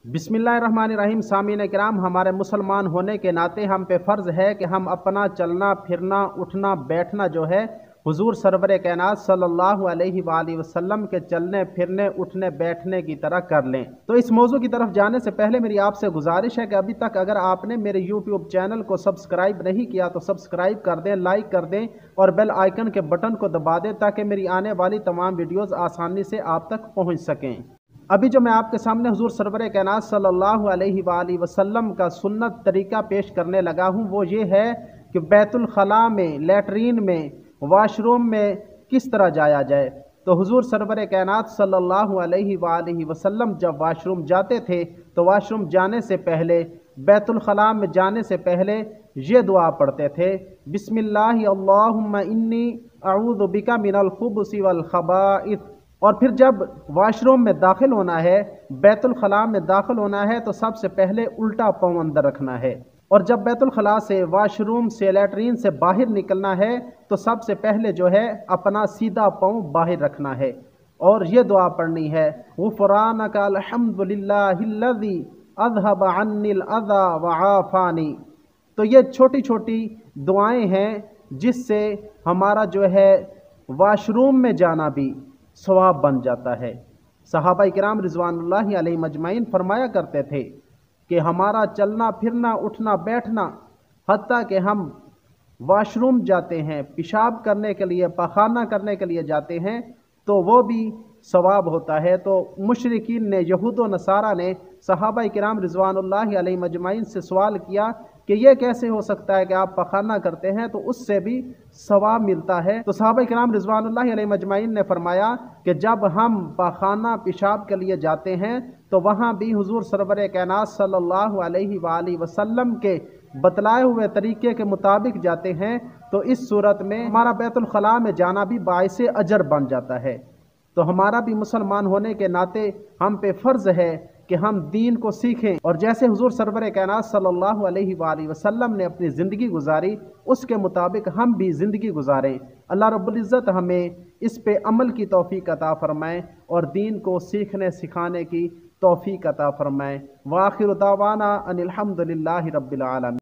बिस्मिल्लाहिर्रहमानिर्रहीम। सामीन किराम, हमारे मुसलमान होने के नाते हम पे फ़र्ज़ है कि हम अपना चलना फिरना उठना बैठना जो है हुजूर सरवर कायनात सल्लल्लाहु अलैहि वसल्लम के चलने फिरने उठने बैठने की तरह कर लें। तो इस मौजू की तरफ जाने से पहले मेरी आपसे गुजारिश है कि अभी तक अगर आपने मेरे यूट्यूब चैनल को सब्सक्राइब नहीं किया तो सब्सक्राइब कर दें, लाइक कर दें और बेल आइकन के बटन को दबा दें ताकि मेरी आने वाली तमाम वीडियोज़ आसानी से आप तक पहुँच सकें। अभी जो मैं आपके सामने हुजूर सरवर कायनात सल्लल्लाहु अलैहि वसल्लम का सुन्नत तरीका पेश करने लगा हूँ, वो ये है कि बैतुल खला में, लैट्रीन में, वाशरूम में किस तरह जाया जाए। तो हुजूर सरवर कायनात सल्लल्लाहु अलैहि वसल्लम जब वाशरूम जाते थे तो वाशरूम जाने से पहले, बैतुल खला में जाने से पहले ये दुआ पढ़ते थे, बिस्मिल्लाहि अल्लाहुम्मा इन्नी अऊज़ु बिका मिनल खुबुसी वल खबाइथ। और फिर जब वाशरूम में दाखिल होना है, बैतुल खला में दाखिल होना है तो सबसे पहले उल्टा पाँव अंदर रखना है। और जब बैतुल खला से, वाशरूम से, लैट्रीन से बाहर निकलना है तो सबसे पहले जो है अपना सीधा पाँव बाहर रखना है और ये दुआ पढ़नी है, गुफ़रानका अल्हम्दुलिल्लाहिल्लज़ी अज़हब अन्निल अज़ा व आफ़ानी। तो ये छोटी छोटी दुआएं हैं जिससे हमारा जो है वाशरूम में जाना भी सवाब बन जाता है। सहाबा किराम रिज़वानुल्लाहि अलैहिम अजमईन फरमाया करते थे कि हमारा चलना फिरना उठना बैठना, हत्ता कि हम वाशरूम जाते हैं, पेशाब करने के लिए, पखाना करने के लिए जाते हैं तो वो भी सवाब होता है। तो मुशरिकीन ने, यहूद व नसारा ने सहाबा किराम रिज़वानुल्लाहि अलैहिम अजमईन से सवाल किया कि ये कैसे हो सकता है कि आप पखाना करते हैं तो उससे भी सवाब मिलता है। तो सहाबा किराम रिज़वानुल्लाहि अलैहिम अजमईन ने फरमाया कि जब हम पखाना पेशाब के लिए जाते हैं तो वहाँ भी हुजूर सरवर कायनात सल्लल्लाहु अलैहि वसल्लम के बतलाए हुए तरीके के मुताबिक जाते हैं तो इस सूरत में हमारा बैतुल खला में जाना भी बाइसे अजर बन जाता है। तो हमारा भी मुसलमान होने के नाते हम पे फ़र्ज़ है कि हम दीन को सीखें और जैसे हुजूर सरवर कायनात सल्लल्लाहु अलैहि वसल्लम ने अपनी ज़िंदगी गुजारी उसके मुताबिक हम भी ज़िंदगी गुजारें। अल्लाह रब्बुल इज़्ज़त हमें इस पे अमल की तौफ़ीक़ अता फ़रमाएँ और दीन को सीखने सिखाने की तौफ़ीक़ अता फ़रमाएँ। व आखिरु दावाना अनिल हम्दुलिल्लाहि रब्बिल आलमीन।